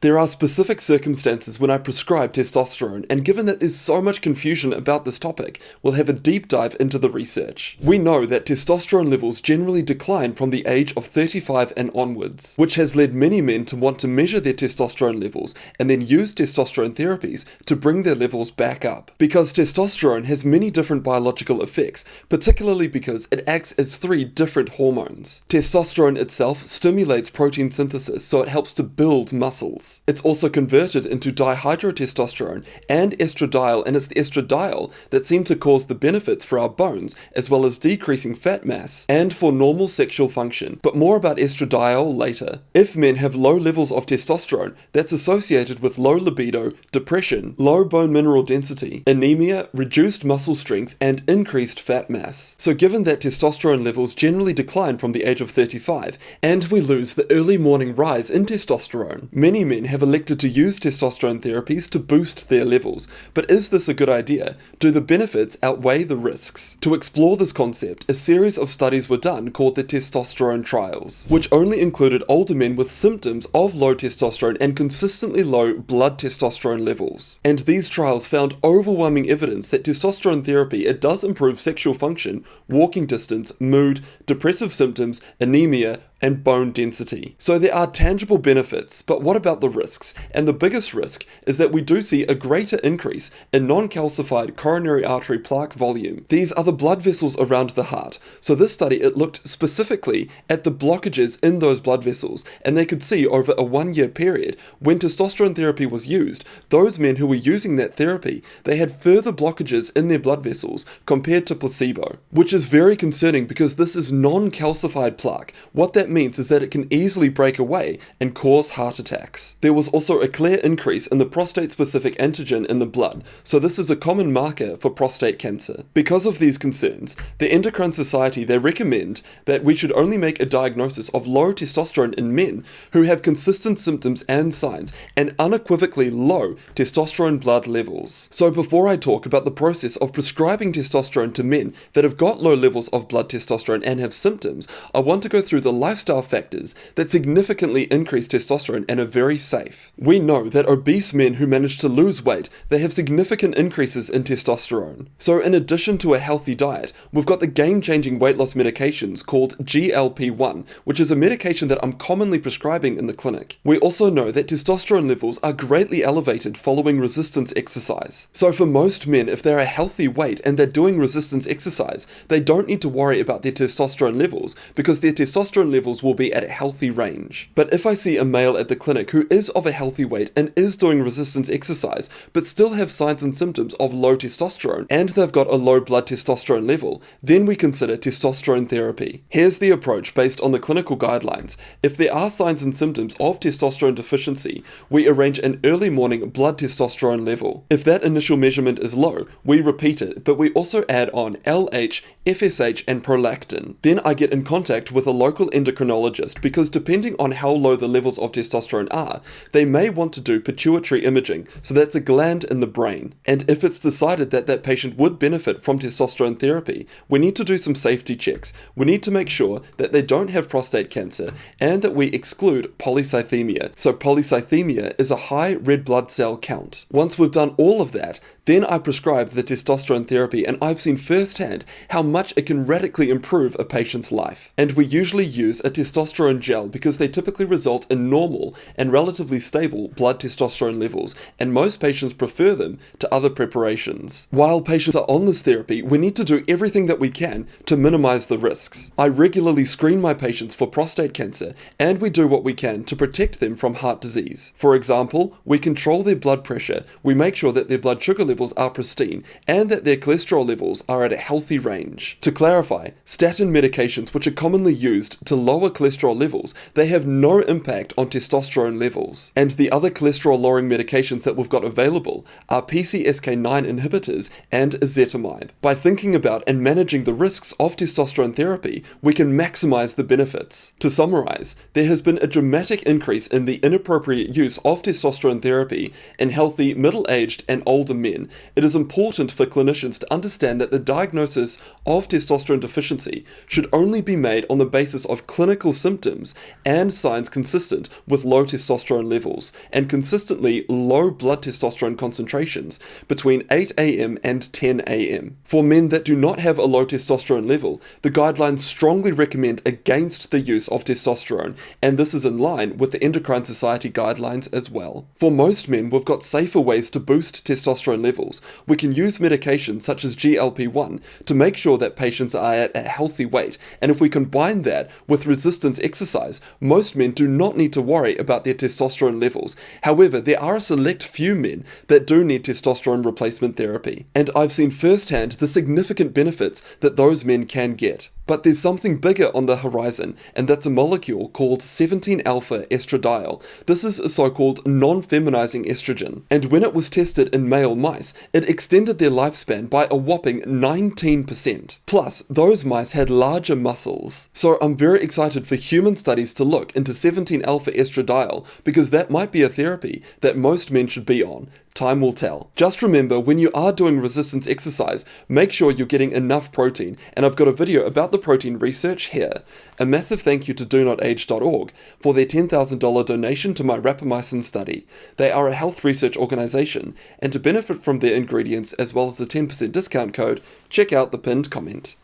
There are specific circumstances when I prescribe testosterone, and given that there's so much confusion about this topic, we'll have a deep dive into the research. We know that testosterone levels generally decline from the age of 35 and onwards, which has led many men to want to measure their testosterone levels and then use testosterone therapies to bring their levels back up. Because testosterone has many different biological effects, particularly because it acts as 3 different hormones. Testosterone itself stimulates protein synthesis, so it helps to build muscles. It's also converted into dihydrotestosterone and estradiol, and it's the estradiol that seems to cause the benefits for our bones, as well as decreasing fat mass, and for normal sexual function, but more about estradiol later. If men have low levels of testosterone, that's associated with low libido, depression, low bone mineral density, anemia, reduced muscle strength, and increased fat mass. So given that testosterone levels generally decline from the age of 35, and we lose the early morning rise in testosterone, many men have elected to use testosterone therapies to boost their levels. But is this a good idea? Do the benefits outweigh the risks? To explore this concept, a series of studies were done called the testosterone trials, which only included older men with symptoms of low testosterone and consistently low blood testosterone levels. And these trials found overwhelming evidence that testosterone therapy, it does improve sexual function, walking distance, mood, depressive symptoms, anemia, and bone density. So there are tangible benefits, but what about the risks? And the biggest risk is that we do see a greater increase in non-calcified coronary artery plaque volume. These are the blood vessels around the heart. So this study, it looked specifically at the blockages in those blood vessels, and they could see over a 1-year period, when testosterone therapy was used, those men who were using that therapy, they had further blockages in their blood vessels compared to placebo, which is very concerning because this is non-calcified plaque. What that means is that it can easily break away and cause heart attacks. There was also a clear increase in the prostate-specific antigen in the blood, so this is a common marker for prostate cancer. Because of these concerns, the Endocrine Society, they recommend that we should only make a diagnosis of low testosterone in men who have consistent symptoms and signs and unequivocally low testosterone blood levels. So before I talk about the process of prescribing testosterone to men that have got low levels of blood testosterone and have symptoms, I want to go through the lifestyle factors that significantly increase testosterone and are very safe. We know that obese men who manage to lose weight, they have significant increases in testosterone. So in addition to a healthy diet, we've got the game-changing weight loss medications called GLP-1, which is a medication that I'm commonly prescribing in the clinic. We also know that testosterone levels are greatly elevated following resistance exercise. So for most men, if they're a healthy weight and they're doing resistance exercise, they don't need to worry about their testosterone levels because their testosterone levels will be at a healthy range. But if I see a male at the clinic who is of a healthy weight and is doing resistance exercise, but still have signs and symptoms of low testosterone, and they've got a low blood testosterone level, then we consider testosterone therapy. Here's the approach based on the clinical guidelines. If there are signs and symptoms of testosterone deficiency, we arrange an early morning blood testosterone level. If that initial measurement is low, we repeat it, but we also add on LH, FSH, and prolactin. Then I get in contact with a local endocrinologist because depending on how low the levels of testosterone are, they may want to do pituitary imaging, so that's a gland in the brain. And if it's decided that that patient would benefit from testosterone therapy, we need to do some safety checks. We need to make sure that they don't have prostate cancer and that we exclude polycythemia. So polycythemia is a high red blood cell count. Once we've done all of that, then I prescribe the testosterone therapy, and I've seen firsthand how much it can radically improve a patient's life. And we usually use a testosterone gel because they typically result in normal and relatively stable blood testosterone levels, and most patients prefer them to other preparations. While patients are on this therapy, we need to do everything that we can to minimize the risks. I regularly screen my patients for prostate cancer, and we do what we can to protect them from heart disease. For example, we control their blood pressure, we make sure that their blood sugar levels are pristine, and that their cholesterol levels are at a healthy range. To clarify, statin medications, which are commonly used to lower cholesterol levels, they have no impact on testosterone levels. And the other cholesterol-lowering medications that we've got available are PCSK9 inhibitors and ezetimibe. By thinking about and managing the risks of testosterone therapy, we can maximize the benefits. To summarize, there has been a dramatic increase in the inappropriate use of testosterone therapy in healthy middle-aged and older men. It is important for clinicians to understand that the diagnosis of testosterone deficiency should only be made on the basis of clinical clinical symptoms and signs consistent with low testosterone levels and consistently low blood testosterone concentrations between 8 a.m. and 10 a.m. For men that do not have a low testosterone level, the guidelines strongly recommend against the use of testosterone, and this is in line with the Endocrine Society guidelines as well. For most men, we've got safer ways to boost testosterone levels. We can use medications such as GLP-1 to make sure that patients are at a healthy weight, and if we combine that with resistance exercise, most men do not need to worry about their testosterone levels. However, there are a select few men that do need testosterone replacement therapy, and I've seen firsthand the significant benefits that those men can get. But there's something bigger on the horizon, and that's a molecule called 17-alpha estradiol. This is a so-called non-feminizing estrogen, and when it was tested in male mice, it extended their lifespan by a whopping 19%. Plus, those mice had larger muscles. So I'm very excited for human studies to look into 17-alpha estradiol, because that might be a therapy that most men should be on. Time will tell. Just remember, when you are doing resistance exercise, make sure you're getting enough protein, and I've got a video about the protein research here. A massive thank you to DoNotAge.org for their $10,000 donation to my rapamycin study. They are a health research organization, and to benefit from their ingredients as well as the 10% discount code, check out the pinned comment.